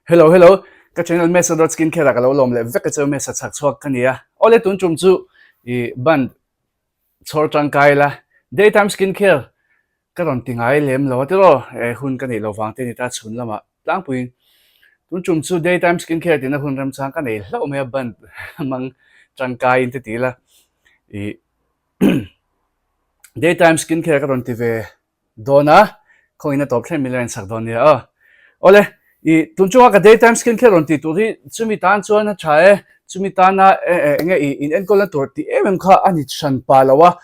Hello, hello. Cái channel mesa.skincare cái lâu lom le vek cái mesa chak chuak cái nia. Ole tun chum chu I ban chor trang kai la daytime skincare. Cái ron ting ai lem lo ti ro hun cái này lo wang te ni ta chun lama. Tlang pui tun chum chu daytime skincare tin hun ram chang cái này lo me ban mang trang kai in te ti la. I daytime skincare cái ron ti ve dona ko ina top 10 million sak don nia. Ole tun chu ka daytime skincare on ti tu ri chumi tan chuan na thae chumi tan na nge in en kol na tur ti em kha ani chan pa lawa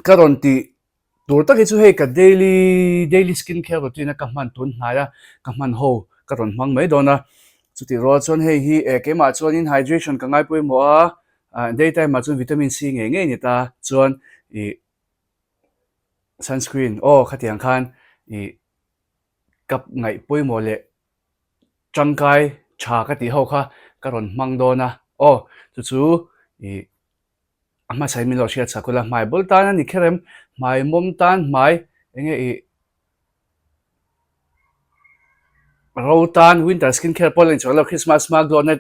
karon ti tur ta ki chu he ka daily skincare ro ti na ka man tun na ya ka man ho karon mang mai dona chu ti ro chuan he hi ke ma chuan in hydration ka ngai pui mo a daytime ma chu vitamin C nge ni ta chuan sunscreen khatiang khan cặp ngày bôi mồ lệ trăng cai trà cái tí hậu kha cái ròn mang đô na chú mà sai mình lo chuyện sao là mai bol tan anh khem mai mom tan mai nghe rau tan winter skincare pollen cho lo Christmas mag đô na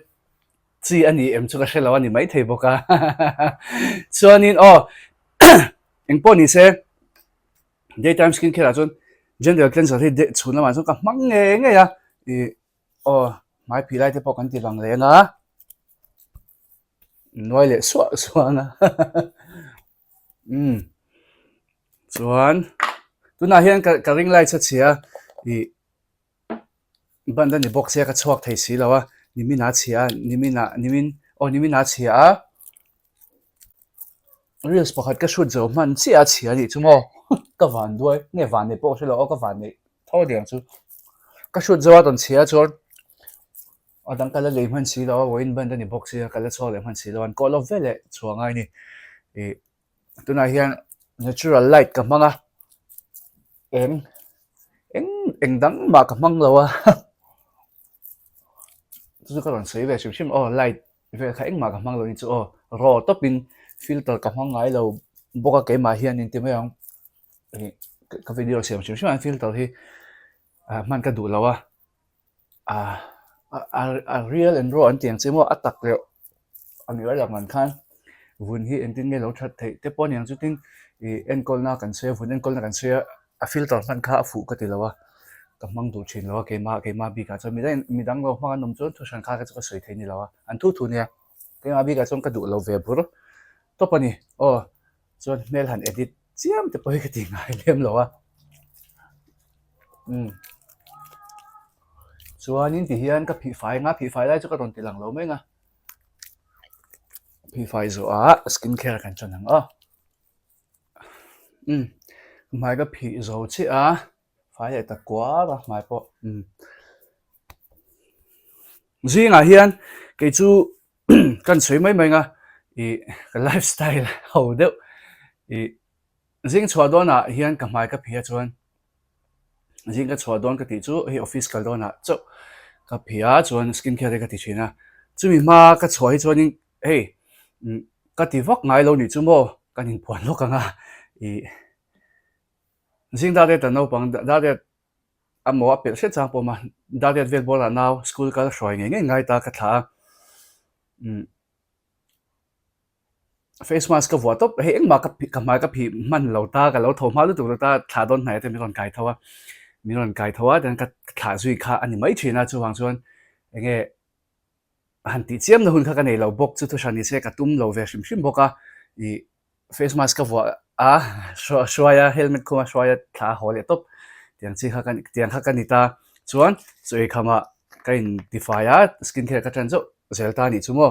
chi anh em cho cái xe lo anh mấy thầy bốc à cho nên anh po ni se daytime skincare là chun general cleanser thì chun mà chun ka mang nghe nghe ya mai pi lai te po kan ti lang le nga noi le so nga chuan tuna hian ka ring light cha chia ban dan ni box ya ka chuak thei si lawa nimina chia nimina chia reels pakhat ka shoot zo man chia chia ni chumo ka van duai nge van ne po se lo ka van ne tho diang chu ka shoot zo ton chia chor adang kala le man si lo win ban dan ni box ya kala chaw le man si lo an ko lo vele chuangai ni tuna hian natural light ka manga eng dang ma ka mang lo wa chu ka ron sei ve chim light ve kha eng ma ka mang lo ni chu ro topin filter ka mang ngai lo boka ke ma hian in ti mai ang ka video siam chim an filter hi man ka du lo wa a real and raw an tiang chemo atak le ani ra man khan vun hi en tin nge lo that thei te pon yang chu tin en kol na kan se vun en kol na kan se a filter man kha fu ka ti lo wa ka mang du chin lo ke ma bi ka cho mi dang lo ma nom chu san kha ka chu soi thei ni lo wa an thu ne ke ma bi ka chong ka du lo ve bur to pani chuan mail han edit chiam te poi ka ti ngai lem lo wa chuanin ti hian ka phi fai lai chu ka ron ti lang lo mai nga phi fai zo skincare kan chon hang mai ka phi zo chi fai ta kwa ba mai po zinga hian ke chu kan chhui mai nga ka lifestyle ho deuh zing chwa dona hian ka mai ka phia chuan zing ka chwa don ka ti chu hi office kal dona chu ka phia chuan skincare ka ti china chumi ma ka chwa hi chuan hey ka ti vak ngai lo ni chu mo kan in puan lo ka nga zing da de ta no pang da de amo apel se chang po ma da de vel bola now school ka shoi ngai ta ka tha face mask ka vua top he eng ma ka phi man lo ta ka lo tho ma lu tu ta thla don nai te mi ron kai thawa dan ka thla zui kha ani mai thina chu wang chuan enge han ti chiam na hun kha ka nei lo bok chu thu shani se ka tum lo ve shim boka face mask ka vua shwaya helmet khoma shwaya thla hole top tiang kha ka ni ta chuan choi khama ka in defaya skincare ka chan zo zelta ni chu mo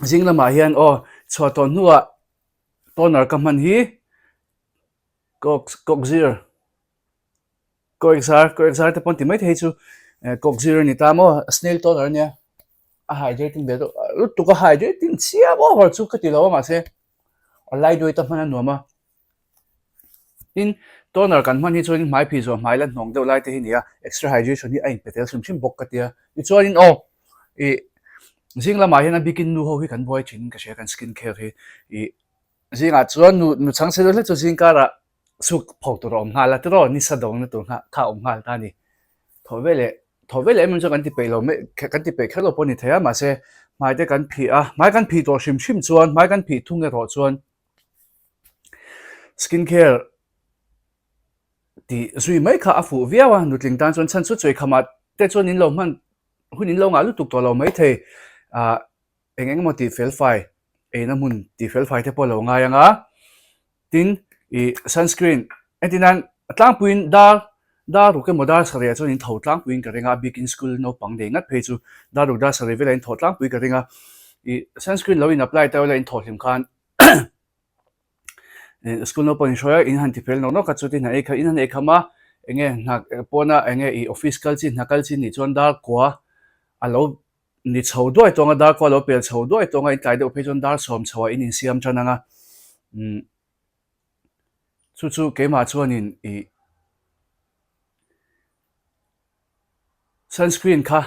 zing lama hian chwa ton nuwa toner ka man hi COSRX te pon ti mai thei chu COSRX ni ta mo SNAIL toner nia hydrating be tu ka hydrating chia mo hor chu ka ti lo ma se light weight ta man no ma in toner kan man hi chuan mai phi zo mai la nong deuh lai te hi nia extra hydration hi ain petel shim bok ka tia i chuan in zing lama hian a bikin nu ho hi kan boy chin ka share kan skincare hi zinga chuan nu chang se le chu zing kara suk phau tu rom nga la tu ro ni sa dong na tu nga kha nga ta ni thove le mun cho kan ti pe lo me kan ti pe khalo poni thaya ma se mai te kan phi a mai kan phi to shim shim chuan mai kan phi thung e ro chuan skincare ti zui mai kha afu viawa nutling tan chuan chan chu choi khama te chuan in lo man hunin lo nga lu tuk to lo mai the a engeng mo ti fel fai e na mun ti fel fai te po lo nga yanga tin I sunscreen etinan tlang puin dar ru ke modar sare chuan in tho tlang puin ka renga big in school no pang de ngat phe chu dar ru da sare vela in tho tlang pui ka renga I sunscreen lo in apply ta la in tho hlim khan school no pang shoya in han ti fel no no ka chu ti na e kha in han e khama enge nak pona enge I office culture nakal chin ni chuan dar kwa alo ni chho doi tonga dar kwa lo pel chho doi tonga in tai de phe chuan dar som chhawa in siam chananga chu ke ma chuan in sunscreen kha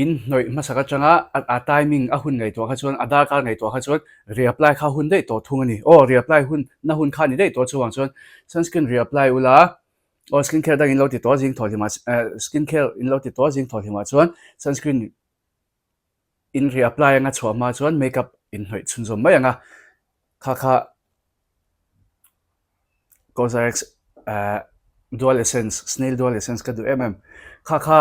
in noi masaka changa a timing a hun ngai to kha chuan adar ka ngai to kha chuan reapply kha hun dei to thung ani reapply hun na hun kha ni dei to chuang chuan sunscreen reapply ula skincare dang in lo ti to jing tholi ma skincare in lo ti to jing tholi ma chuan sunscreen in reapply anga chwa ma chuan makeup in hoi chun zom mai anga kha COSRX dual essence snail dual essence ka du kha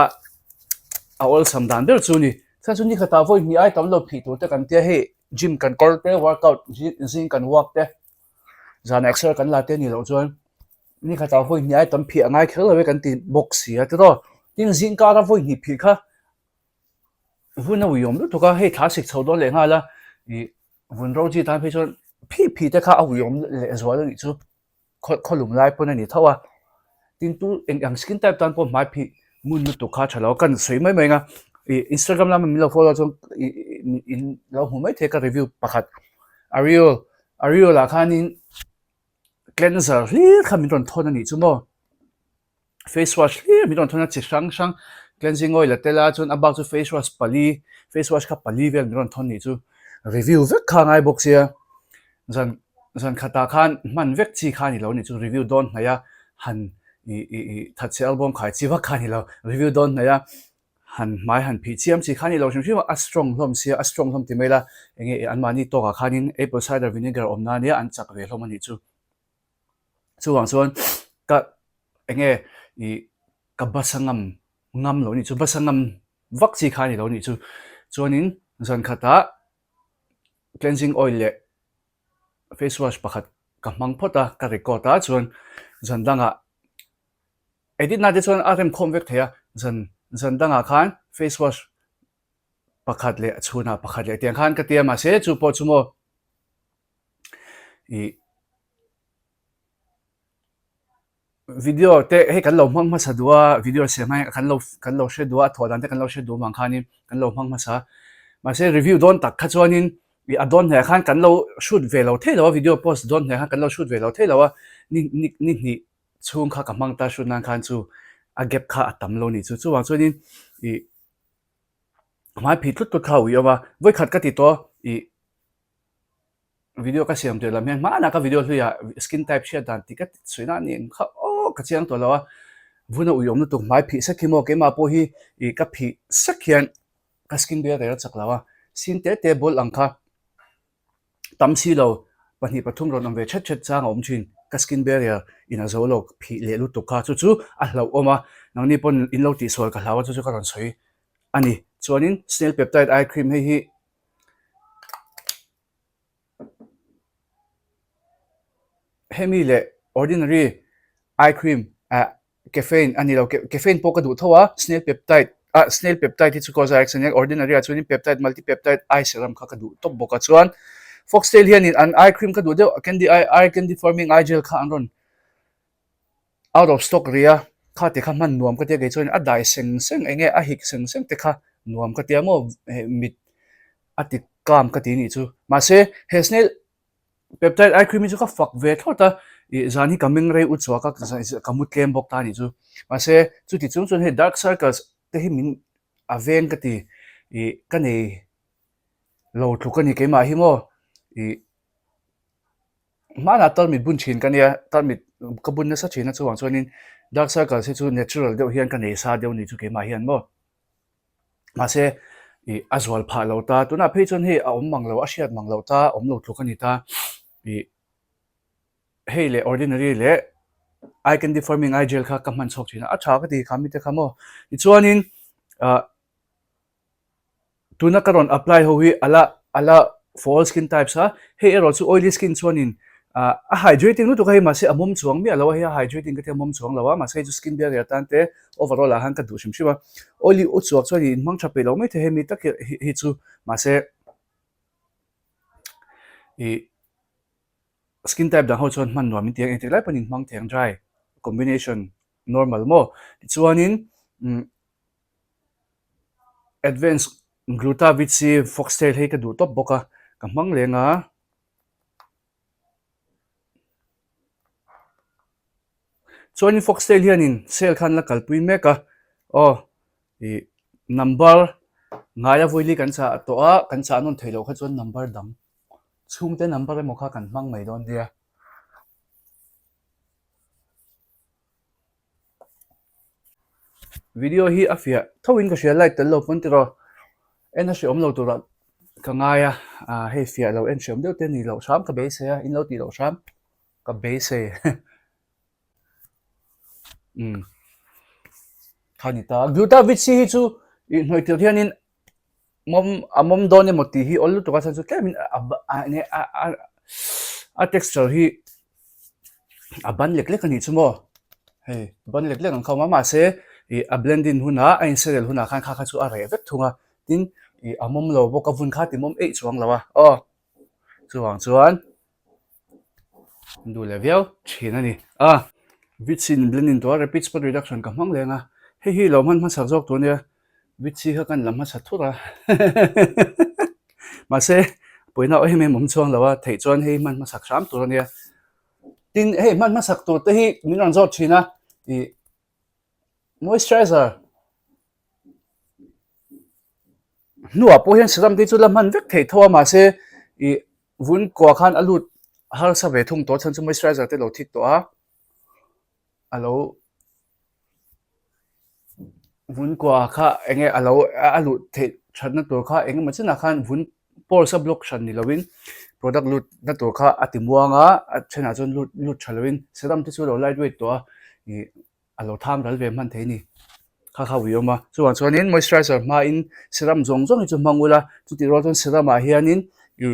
a all sam dan der chuni san chuni khata voi ni ai tam lo phi tu te kan tia he gym kan kor te workout zing kan walk te zan exercise kan la te ni lo chuan ni khata voi ni ai tam phi angai khel we kan ti box sia te ro tin zing ka ra voi ni phi kha vuna wi yom lu to ka he tha sik chho do le nga la I vun ro ji tan phi chuan phi te kha a wi yom le zo ni chu kholum lai pon ani thawa tin tu ang skin type tan po mai phi mun nu tu kha thalo kan soi mai nga Instagram la mi lo follow chong in lo hu mai the ka review pakhat Ariel la khanin cleanser hi khamin ron thon ani chumo face wash hi mi ron thona chi sang cleansing oil la tela chun about to face wash kha pali vel mi ron thon ni chu review vek kha ngai box ya zan khata khan man vek chi kha ni lo ni chu review don haya han thật sẽ album khai chi va khani lo review don na ya han mai han phi chiam chi khani lo shim a strong hom ti mela enge an mani to ka khanin apple cider vinegar omna ne an chak ve hlom ani chu wang chuan ka enge ka basangam ngam lo ni chu basangam vak chi khani lo ni chu chuanin zan khata cleansing oil le face wash pakhat ka mang phota ka record ta chuan zan danga edit na de chuan atem khom vek thaya zan danga khan face wash pakhat le chuna pakhat le tiang khan ka tia ma se chu po chumo video te he kan lo mang ma sa duwa video se mai kan lo she duwa thodan te kan lo she du mang khanin kan lo mang ma sa ma se review don tak kha chuanin adon he khan kan lo shoot ve lo the lo video post don he khan kan lo shoot ve lo the lo ni chung kha ka mang ta shoot nan khan chu a gap kha atam lo ni chu wang chuanin mai phi tut kha wi wa voi khat ka ti to video ka siam te lam hen ma na ka video hu ya skin type share dan ti ka suina ni kha ka chiang to lo wa vuna u yom na tu mai phi sakhimo ke ma po hi ka phi sakhian ka skin barrier chaklawa sin te bol angkha tam si lo pani pathum ron ve chat chang om chin ka skin barrier in a zolo phi le lu to kha chu a hlo oma nang ni pon in lo ti sol ka hlawa chu ka ron soi ani chuanin snail peptide eye cream hi hemi le ordinary eye cream caffeine ani lo caffeine po ka du thowa snail peptide chu COSRX ani ordinary a chuanin peptide multi peptide eye serum kha ka du top boka chuan FOXTALE hian in an eye cream ka du de candy forming eye gel kha anron out of stock ria kha te kha man nuam ka te ge chuan a dai seng enge a hik seng te kha nuam ka te mo mit ati kam ka ti ni chu ma se snail peptide eye cream chu ka fak ve thota zani coming rei u chwa ka mut kem bok ta ni chu ma se chu ti chung chun he dark circles te hi min aveng ka ti ka nei lo thu ka ni ke ma hi mo ma na tar mi bun chin ka nia tar mi kabun na sa china chuang chuanin dark circle se chu natural deuh hian kan nei sa deuh ni chu ke ma hian mo ma se i azwal pha lo ta tuna phei chon he a om mang lo a hriat mang lo ta om lo thuk ani ta i hei le ordinary le eye candy forming eye gel kha kaman chok china a tha ka ti khami te khamo i chuanin tuna karon apply ho hi ala for all skin types ha hei ero chu oily skin chuanin a hydrating nu to kai ma se amom chuang mi alo hi hydrating ka te amom chuang lawa ma se chu skin barrier tan te overall a han ka du shim shima oily u chuak chuan in mang thape lo mai the hemi tak hi chu ma se i skin type da ho chuan man nuam tiang enti lai panin mang theng dry combination normal mo chuanin advanced glutavitsi foxtail hei ka du top boka ka mang lenga chuanin foxtail hianin sale khan la kalpui meka i number ngaya voili kan cha to a kan cha non theilo kha chuan number dam chung te number mo kha kan mang mai don dia video hi afia thawin ka share like tel lo pon tiro ena shi om lo tura ka ngaya hei fia lo en shom deuh te ni lo sam ka be se in lo ti lo sam ka be se thani ta glutavitsi hi chu noi tir hianin mom don emo ti hi olu to ka chu tlemin a texture hi ban lek lek ani chumo hei ban lek lek an khawma ma se i a blending huna a inserel huna khan kha chu a re vek thunga tin i amom lo boka vun kha ti mom ei chuang lawa chuan du le viau thin ani vitsin blending to repeat spot reduction ka mang lenga hi lo man ma sak jok to ne vitsi kha kan lam ma sa thura ma se poina o hi me mom chuang lawa thei chuan hei man ma sak sam tur ne tin hei man ma sak to te hi min ran jot thina i moisturizer nuwa po hian serum ti chu lam han vek thei thowa ma se i vun ko khan alut har sa ve thung to chan chu moisturizer te lo thik to a alo vun ko kha enge alo alu the thadna to kha enge ma china khan vun por sa block shan ni lovin product lut na to kha atimuanga a chena chon lut thalwin serum ti chu lo lightweight to a i alo tham dal ve man theini kha wioma chuan in moisturizer ma in serum zong i chu mangula chu ti ro ton serum a hianin i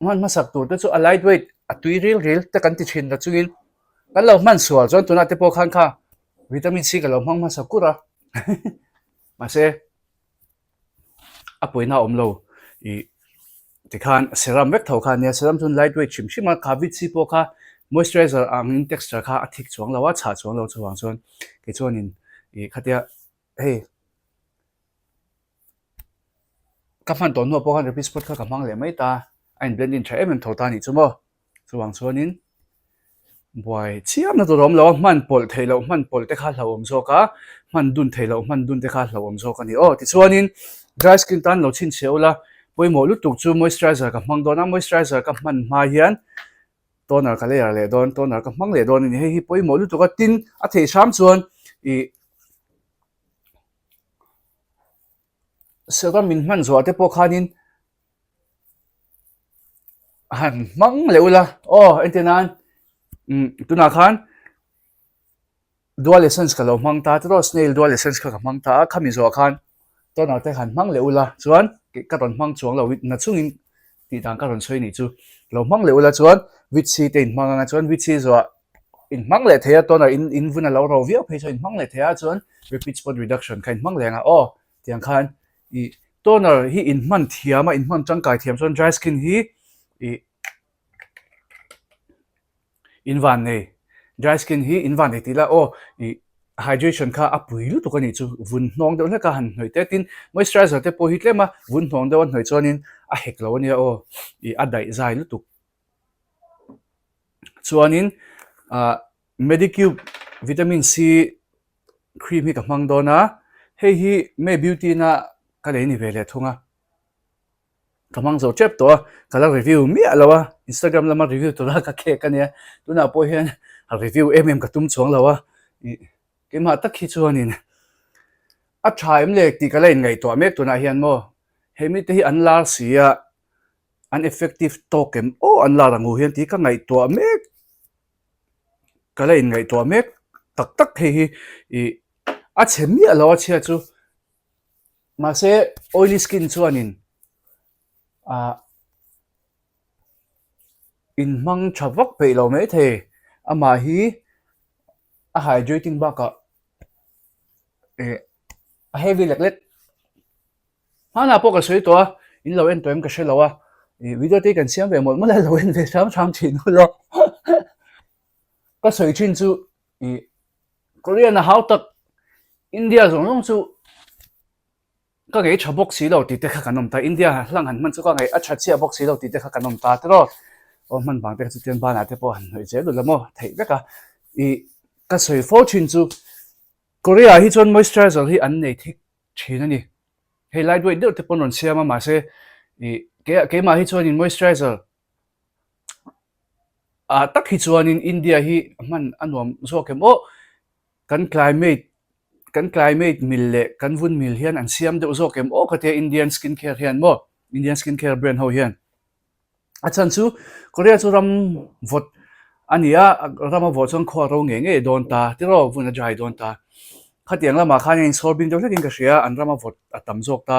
man ma sak to te chu a lightweight a tui ril te kan ti thin da chungin kan lo man sual chuan tuna te po khan kha vitamin C ka lo mang ma sakura ma se a poina om lo i ti khan serum vek thau khan ne serum chun lightweight chim shima khavit si po kha moisturizer ang texture kha a thik chuang lawa cha chuang lo chuan ke chuan in i khatia hei ka man ton no po khan repeat spot kha ka mang le mai ta ein blending tha em thau ta ni chumo chuan in boy chiam na to rom lo man pol theilo man pol te kha hlawom zo ka man dun theilo man dun te kha hlawom zo ka ni ti chuanin dry skin tan lo chin cheula poimo lu tuk chu moisturizer ka mang dona moisturizer ka man ma hian toner ka le le don toner ka mang le don ni hei poimo lu tu ka tin a thei sam chuan i serum min man zo te po khanin han mang leula entenan tuna khan dual essence ka lo mang ta to snail dual essence ka mang ta khami zo khan to na te khan mang leula chuan ka ron mang chuang lo na chungin ti dang ka ron soi ni chu lo mang leula chuan with si te mang nga chuan with si zo in mang le thea to na in vuna lo ro vio phe in mang le thea chuan repeat spot reduction khan mang lenga tiang khan i toner hi in man thiama in man changkai thiam chuan dry skin hi i invan nei dry skin hi invan nei tila i hydration kha apui lu to kani chu vun hnong de la ka han hnoi te tin moisturizer te po hi tlema vun hnong de wan hnoi chuanin a hek lo ania i adai zai lu tu chuanin medicube vitamin C cream hi ka mang dona hei hi me beauty na ka le ni vele thunga kamang zo chep to kala review mi alawa Instagram lama review to la ka ke kania tuna po hian review em ka tum chuang lawa ke ma tak hi chuanin a thaim le ti ka lein ngai to mek tuna hian mo hemi te hi an lar sia an effective token o an lar angu hian ti ka ngai to mek ka lein ngai to mek tak tak he hi a chemi alo a chia chu ma se oily skin chuanin in mang thawak pe lo me the ama hi a hydrating ba ka a heavy leklet hana po ka soi to in lo en toem ka shelawa video te kan siam ve mo la lo en ve sam sam chin lo ka soi chin chu Korea na how tak India zong long chu ka ngai tha box si lo ti te kha kanom ta India hlang han man chu ka ngai a tha chia box si lo ti te kha kanom ta te ro o man bang te chu ten ba na te po han hoi che lo mo thei ve ka ka soi fo chin chu Korea hi chon moisturizer hi an nei thik thin ani he lightweight de te pon ron siama ma se ke ma hi chon in moisturizer tak hi chuan in India hi man anuam zo ke mo kan climate mil le kan vun mil hian an siam de zo kem o ka te Indian skincare hian mo Indian skincare brand ho hian achan chu Korea chu ram vot ania rama vot chon kho ro nge don ta ti ro vun a jai don ta khatiang la ma khan in sorbin de lekin ka sia an rama vot atam jok ta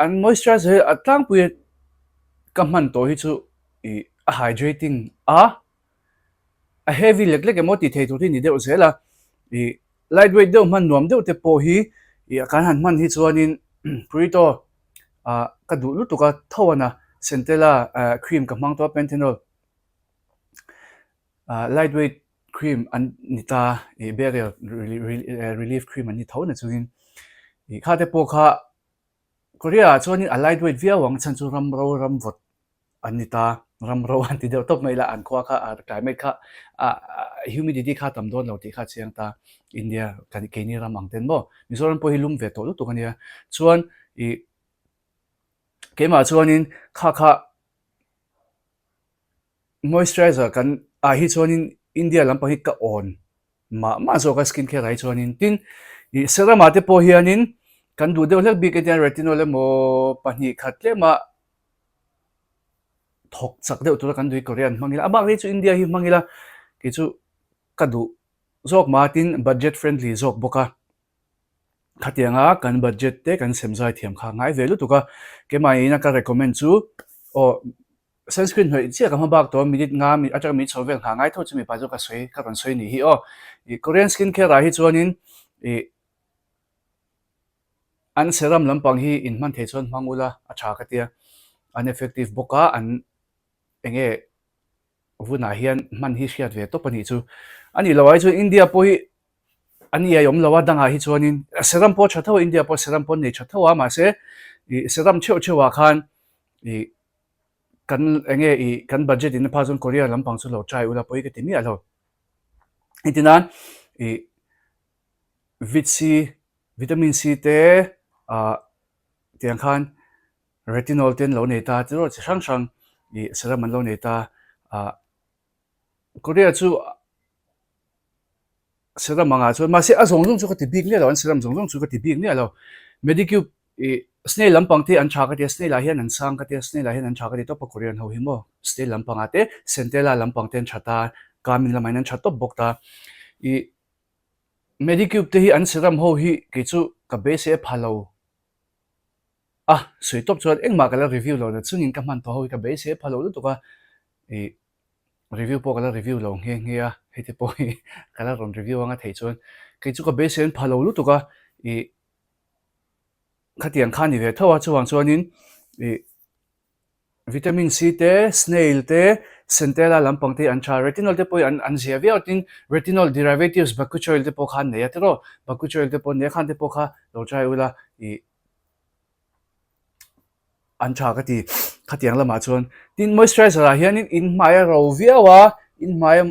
an moisturizer atlang pu ka man to hi chu a hydrating a heavy leklek emoti thei tu ni de zela lightweight de man nuam de te po hi kan han man hi chuanin purito ka du lu tu ka thawana CENTELLA cream ka mang to panthenol lightweight cream an nita barrier relief cream an ni thona chuin kha te po kha Korea chuanin a lightweight via wang chan chu ram vot anita ram ro an ti de top mai la an khwa kha climate kha humidity kha tam don lo ti kha chiang ta India kan ke ni ram ang ten mo mizoram po hilum ve to lu tu kania chuan ke ma chuanin kha moisturizer kan hi chuanin India lam pa hi ka on ma zo ka skincare ai chuanin tin serum ate po hianin kan du de lek bi ke retinol le mo pani khatle ma thok chak de tu kan dui Korean mangila abak ri chu India hi mangila ke chu kadu zok martin budget friendly zok boka khatianga kan budget te kan semzai thiam kha ngai velu tuka ke mai na ka recommend chu o sunscreen hoi chia ka mabak to minute nga mi acha mi chovel kha ngai tho chumi pa jo ka soi ka ron soi ni hi o Korean skincare hi chuanin an serum lampang hi in man the chon mangula acha ka tia an effective boka an enge vuna hian man hi hriat ve to pani chu ani lawai chu India po hi ani ayom lawa danga hi chuanin serum po thatho India po serum po nei thatho ma se serum chewa khan kan enge kan budget in pa zon Korea lampang chu lo trai ula po ke timi alo itinan vitamin C te tiang khan retinol ten lo nei ta tiro chang chang serum an lo nei ta Korea chu serum manga chu ma se azong chu ka ti big ne lo an serum zong chu ka ti big ne lo medicube SNAIL lampang te an tha ka te SNAIL a hian an sang ka te SNAIL a hian an tha ka te to pa Korean ho hi mo SNAIL lampang ate CENTELLA lampang ten thata kamin lamai nan thatop bok ta medicube te hi an serum ho hi ke chu ka base e phalo sui top chuan engma kala review lo na chungin ka man to ho ka base e phalo lu to ka review po kala review lo nge a hete po kala ron review anga thei chuan ke chu ka base en phalo lu to ka khatiang khani ve thawa chuwang chuanin vitamin C te SNAIL te CENTELLA lampang te an tha retinol te po an zia ve tin retinol derivatives bakuchoil te po khan ne atero bakuchoil te po ne khan te po kha lo trai ula an tha ka ti khatiang lama chuan tin moisturizer a hian in maya ro viawa in maya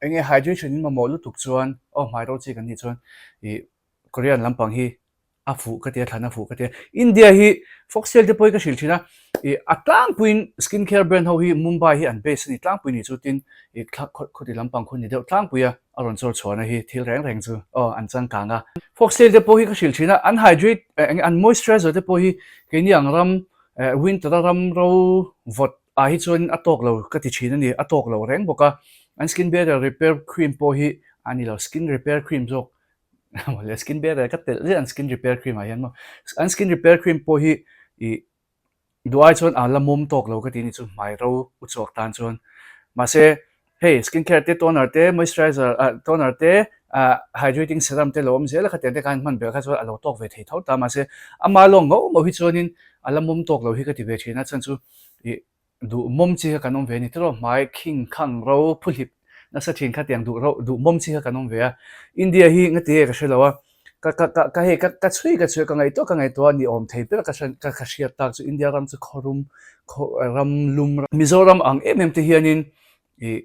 enge hydration in ma molu tuk chuan mai ro chi kan ni chuan Korean lampang hi afu ka te thana fu ka te India hi FOXTALE te poi ka shil china atlang puin skincare brand ho hi Mumbai hi an base ni tlang puin ni chutin khoti lampang khun ni deuh tlang puya aron chor chona hi thil reng reng chu an chang kanga FOXTALE te poi ka shil china an hydrate an moisturizer te poi hi ke ni ang ram winter ram ro vot a hi chon atok lo ka ti china ni atok lo reng boka an skin barrier repair cream po hi ani lo skin repair cream jok wala skin barrier ka tel an skin repair cream ayan mo an skin repair cream po hi I duai chon ala mum tok lo ka ti ni chu mai ro u chok tan chon ma se hey skincare te toner te moisturizer toner te hydrating serum te lom zela ka te kan man be ka chu alo tok ve thei thau ta ma se ama long ngo mo hi chonin ala mum tok lo hi ka ti ve china chan chu I du mom chi ka kanom ve ni tro mai king khang ro phulip na sa thin kha tiang du mom chi ka kanom ve a India hi ngati ka shelawa ka he ka chui ka ngai to ni om thei per ka khashia tak chu India ram chu khorum ram lum Mizoram ang te hianin I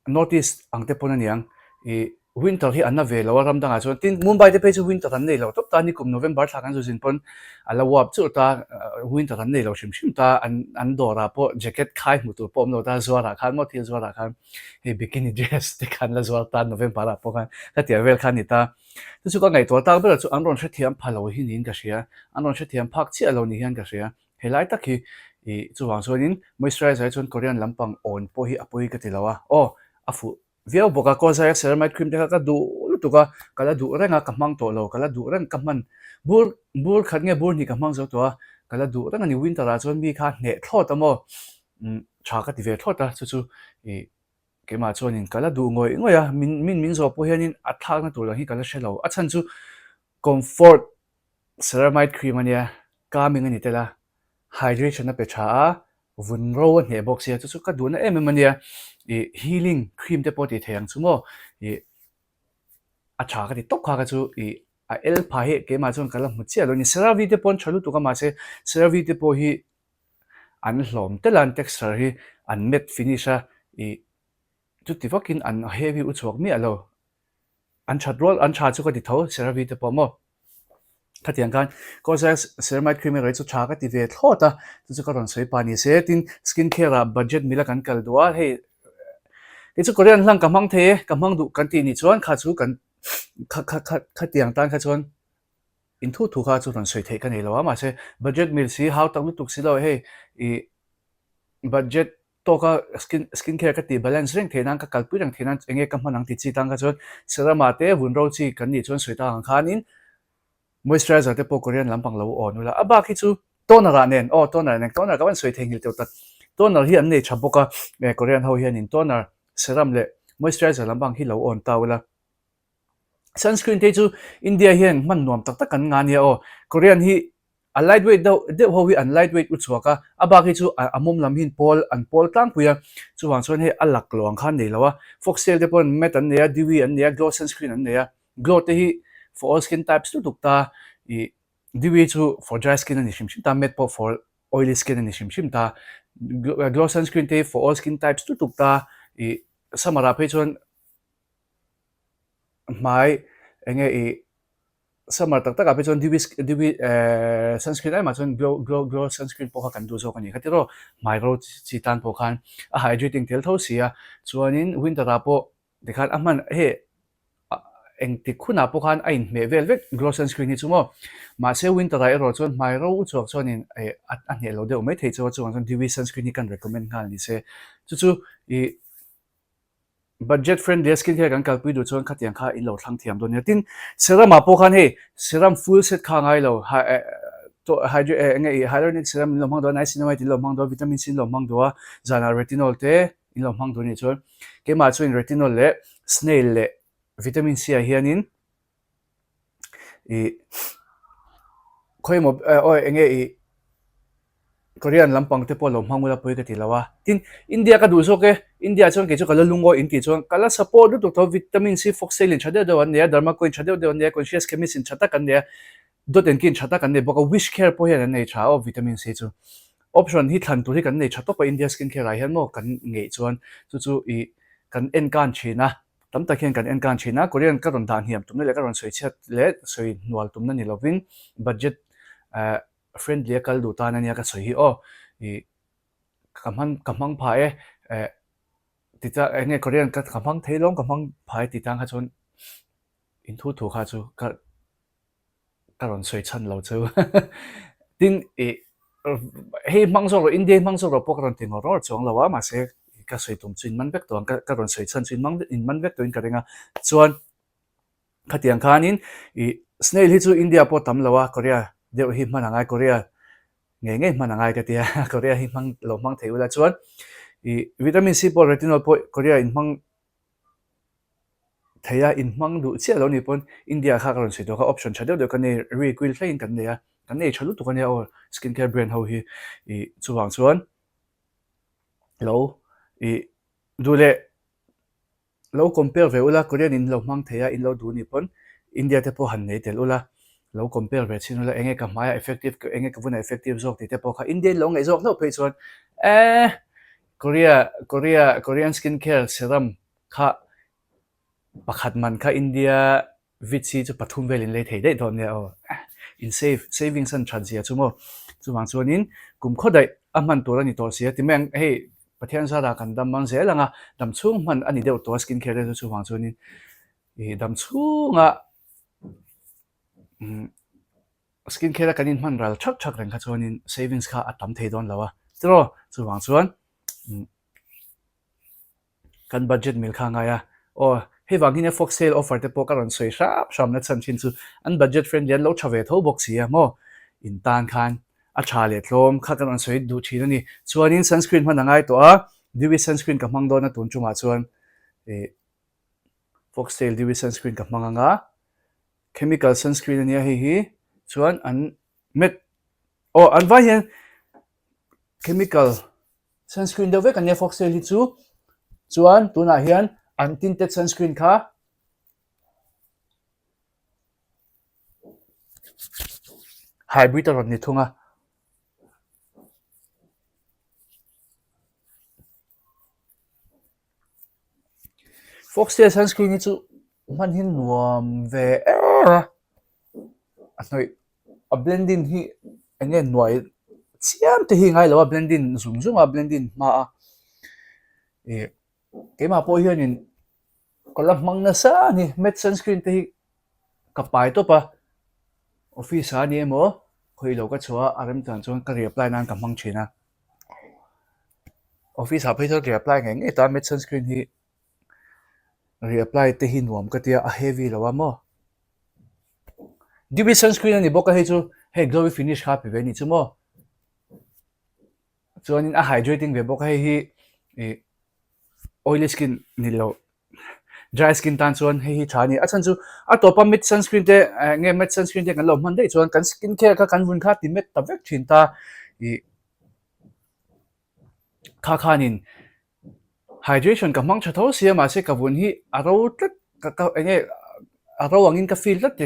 notice ang te pon aniang winter hi anna ve lo ram danga chu tin Mumbai te pe chu winter an nei lo top ta ni kum November thakan chu jin pon ala wap chu ta winter an nei lo shim ta an dora po jacket khai mu tu pom lo ta zwara khan mo thil zwara khan he bikini dress te khan la zwar ta November a po khan ta tia vel khan ni ta tu chu ka ngai to ta ber chu an ron hre thiam phalo hi nin ka sia an ron hre thiam phak chi alo ni hian ka sia helai ta khi chu wang chuanin moisturizer chun Korean lampang on po hi apoi ka tilawa afu viau boka COSRX ceramide cream te ka du lutuka kala du renga kamang to lo kala du reng kaman bur khat nge bur ni kamang zo to kala du reng ani winter a chon mi kha ne thlot amo cha ka ti ve thlota chu ke ma chonin kala du ngoi ya min zo po hianin a thak na tur hi kala shelo a chan chu comfort ceramide cream ania ka ming ani tela hydration na pe cha vun ro ne box ya chu ka du na mania healing cream te poti theng chumo a cha ka ti tok kha ka chu a el pha he ke ma chon kala muchi alo ni CERAVE te pon chalu tu ka ma se CERAVE te po hi an hlom te lan texture hi an matte finish a tu ti vakin an heavy u chok mi alo an chat roll an cha chu ka ti tho CERAVE te po mo ka tiang kan COSRX ceramide cream re chu cha ka ti ve thlota chu ka ron soi pa ni se tin skincare budget mila kan kal dua he chu Korean lang kamang the kamang du kan ti ni chuan kha chu kan kha tiang tan kha chuan in thu kha chu ron soi the kan ei lo ma se budget mil si how tang tuk si lo he budget to ka skincare ka ti balance reng the nang ka kalpui rang the nan enge ka manang ti chi tang ka chuan serama te vun ro chi kan ni chuan soi ta ang khan in moisturizer te po Korean lampang lo on ula aba khi chu toner nen toner ka wan soi thengil te tat toner hi an nei chaboka Korean ho hian in toner serum le moisturizer lampang hi lo on ta ula sunscreen te chu India hian man nuam tak tak kan nga nia Korean hi a lightweight de ho hi an lightweight u chuaka aba khi chu amom lam hin pol tang puya chu wang chon he alak lawang khan nei lawa FOXTALE te pon matte an neya dewy an neya glow sunscreen an neya glow te hi for all skin types tu tukta dewy chu for dry skin ani shim ta matte po for oily skin ani shim ta glow sunscreen te for all skin types tu tukta samara pe chon mai enge samar tak tak a pe chon dewy sunscreen ai ma chon glow sunscreen po kha kan du zo kan ni khatiro mai ro chi tan po khan a hydrating tel tho sia chuanin winter a po dekhan aman he eng ti khuna po khan ain me vel vek glow sunscreen ni chumo ma se winter ai ro chon mai ro u chok chonin a ne lo de me thei chu chon dewy sunscreen ni kan recommend khan ni se chu budget friendly skincare kan kalpui du chon khatiang kha in lo thlang thiam don tin serum a po khan he serum full set kha ngai lo to hyaluronic serum in lo mang do niacinamide in lo mang do vitamin C in lo mang do zana retinol te in lo mang do ni chon ke ma chu in retinol le SNAIL le vitamin C a hianin khoi mo Korean lampang te po lo mangula poi ka tilawa tin India ka du so ke India chon ke chu kala lungo in ti chon kala support du to vitamin C FOXTALE in chade do an ya dermacoin chade do an ya conscious chemist in chata kan ya DOT&KEY in chata kan ne boka wish care po ya nei cha o vitamin C chu option hi thlan tu hi kan nei cha to pa India skincare ai han mo kan ngei chuan chu kan en kan china tam ta khian kan en kan china Korean ka ron dan hiam tumna le ka ron soi chat le soi nual tumna ni lovin budget friendly kal du ta na nia ka soi hi o I kamang phae tita nge Korean ka kamang thailong kamang phae titang ha chon in thu kha chu ka ron soi chan lo chu tin hei mangso ro India mangso ro pok ron ting ro chong lawa ma se ka soi tum chin man vek to ka ron soi chan chin mang in man vek to in ka renga chuan khatiang khanin snail hi chu India po tam lawa Korea deu hi manangai Korea nge manangai ka tia Korea hi mang lo mang theula chuan vitamin C po retinol po Korea in mang thaya in mang du che lo ni pon India kha karon soi to ka option chadeu de kan ne requil thlain kan ne ya kan ne chalu to kan ya o skincare brand ho hi chuwang chuan lo dule lo compare ve ula Korean in lo mang thaya in lo du ni pon India te po han nei tel ula lo compare ve chin ula enge ka maya effective enge ka vuna effective zok te po kha India lo ngai zok no pe chuan Korean skincare serum kha pakhat man kha India vichi chu pathum velin le thei dei don ne o in savings and transia chumo chuwang chuanin kum khodai aman tora ni tor sia timeng hei pathian sa da kan dam mang se langa dam chung man ani deuh to skincare le chuwang chuanin dam chunga skincare kanin man ral thak reng kha chuanin savings kha atam thei don lawa tro chuwang chuan kan budget mil kha nga ya o hei wangin FOXTALE offer te po ka ron soi sham na chan chin chu an budget friendly an lo thave tho box hi mo in tan khan a tha le tlom kha kan ron soi du thina ni chuanin sunscreen man angai to a dewy sunscreen ka mang do na tun chunga chuan FOXTALE dewy sunscreen ka manganga chemical sunscreen ania hi chuan an met an vai hian chemical sunscreen do ve kan FOXTALE hi chu chuan tuna hian untinted sunscreen kha hybrid ron ni thunga FOXTALE sunscreen ni chu man hin nuam ve anoi a blending hi enge noi chiam te hi ngai lo a blending zum a blending ma a kema po hian in kolam mangna sa ni matte sunscreen te hi kapai to pa office a ni mo khoi lo ka chua aram tan chon ka reply nan ka mang china office a phei to reply nge ta matte sunscreen hi reapply te hi nuam ka tia a heavy lo mo dewy sunscreen ani boka he chu he glowy finish kha pe ve ni chu mo chuanin a hydrating ve boka hi oily skin ni lo dry skin tan chuan hi thani a chan chu a topa matte sunscreen te nge matte sunscreen te kan lo man dei chuan kan skincare ka kan vun kha ti met ta vek thin ta kha khanin hydration ka mang thatho sia ma se ka vun hi aro tlat ka nge aro angin ka feel tlat te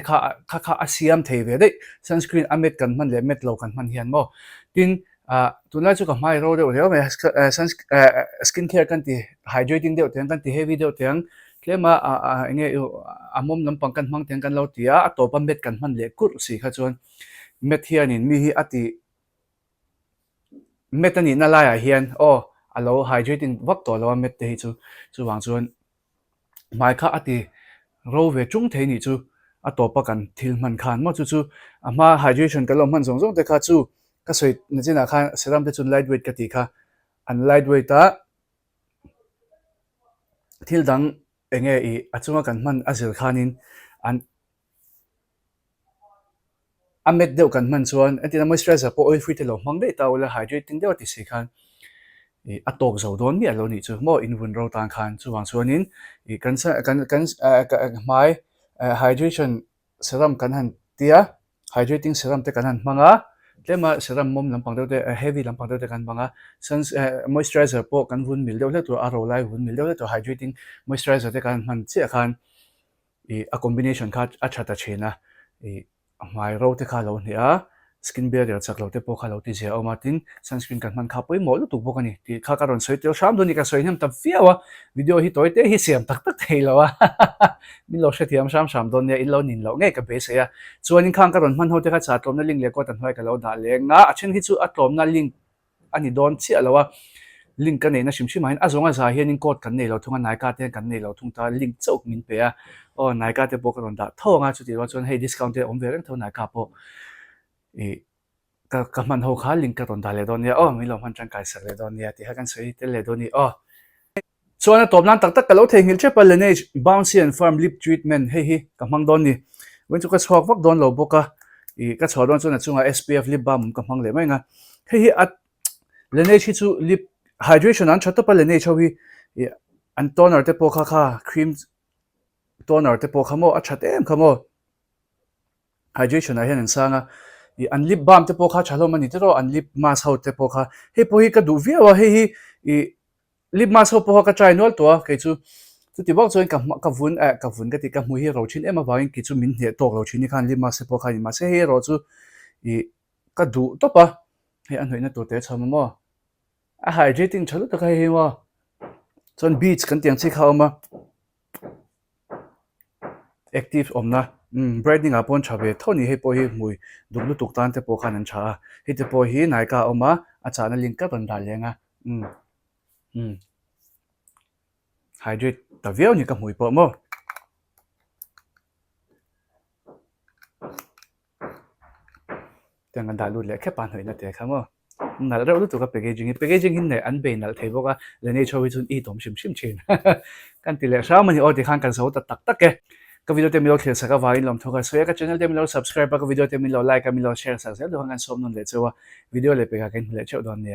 kha asiam thei ve dei sunscreen amet kan man le met lo kan man hian mo tin tunai chu ka mai ro de me skincare kan ti hydrating de ten kan ti heavy de ten klema nge amom lam pang kan mang ten kan lo tia a topa met kan man le kur si kha chuan met hianin mi hi ati met ani na la ya hian alo hydrating vak to lo met te hi chu wang chuan mai kha ati ro ve chung thei ni chu a topa kan thil man khan mo chu ama hydration ka lo man zong zong te kha chu ka soi na china kha serum te chun lightweight ka ti kha an lightweight ta thil dang enge achunga kan man azil khanin an amet deuh kan man chuan antina moisturizer po oil free te lo mang dei ta wala hydrating deuh ti si khan a tok zo don mi alo ni chu mo in vun ro tan khan chuwang chuanin kan mai hydration serum kan han tia hydrating serum te kan han manga tlema serum mom lampang deuh te heavy lampang deuh te kan manga moisturizer po kan vun mil deuh le to aro lai vun mil deuh le to hydrating moisturizer te kan han che khan a combination kha a thata chena mai ro te kha lo ni a skin barrier chak lo te po kha lo ti je o martin sunscreen kan man kha poi mo lu tu bo kani ti kha ka ron soi te sham do ni ka soi hem ta fiawa video hi toy te hi siam tak tak thei lo wa min lo she thiam sham don ya in lo nin lo nge ka be se ya chuan in khang ka ron man ho te kha cha tlom na ling le ko tan hoi ka lo da le nga a chen hi chu a tlom na ling ani don chi alo wa link kan nei na shim shim hin azonga za hian in code kan nei lo thunga nai ka te kan nei lo thung ta link chok min pe a o nai ka te po ka ron da thonga chu ti wa chuan hei discount te om ve reng thon nai ka po e ka man ho kha link ka ron da le don ya o mi lo man chang kai sa le don ya ti ha kan soi te le don ni o chuan a top nan tak tak ka lo thei ngil che pa Laneige bouncy and firm lip treatment hei hi ka mang don ni wen chu ka chhuak vak don lo boka e ka chho don chuan a chunga SPF lip balm ka mang le mai nga hei hi at Laneige hi chu lip hydration an thatto pa Laneige ho hi an toner te po kha cream toner te po khamo a thatem khamo hydration a hian an sanga i an lip balm te po kha thalo mani te ro an lip mask ho te po kha he po hi ka du viawa he hi i lip mask ho po ka try nol to ke chu ti bok chuan ka vun ka ti ka mu hi ro thin ema wangin ki chu min he tok lo thini khan lip mask po kha ni ma se he ro chu i ka du to pa he an hoina to te chama mo a hydrating thalo ta kai he wa chuan beach kan tiang chi kha ma active omna brightening upon chabe thoni he po hi mui dunglu tuktan te po khan an tha he te po hi naika oma achana link ka ban dal lenga hydrate ta viau ni ka mui po mo tang an dalu le khe pan hoina te khamo nal ro lu tu ka packaging hin nei an be nal thei boka lene chowi chun I tom shim chin kan ti le sha mani o ti khan kan so ta tak tak ke ka video te mi lo khel saka wain lom thoka soya ka channel te mi lo subscribe ka video te mi lo like ka mi lo share sa se lo han som non le chewa video le pe ka ken le chew don ne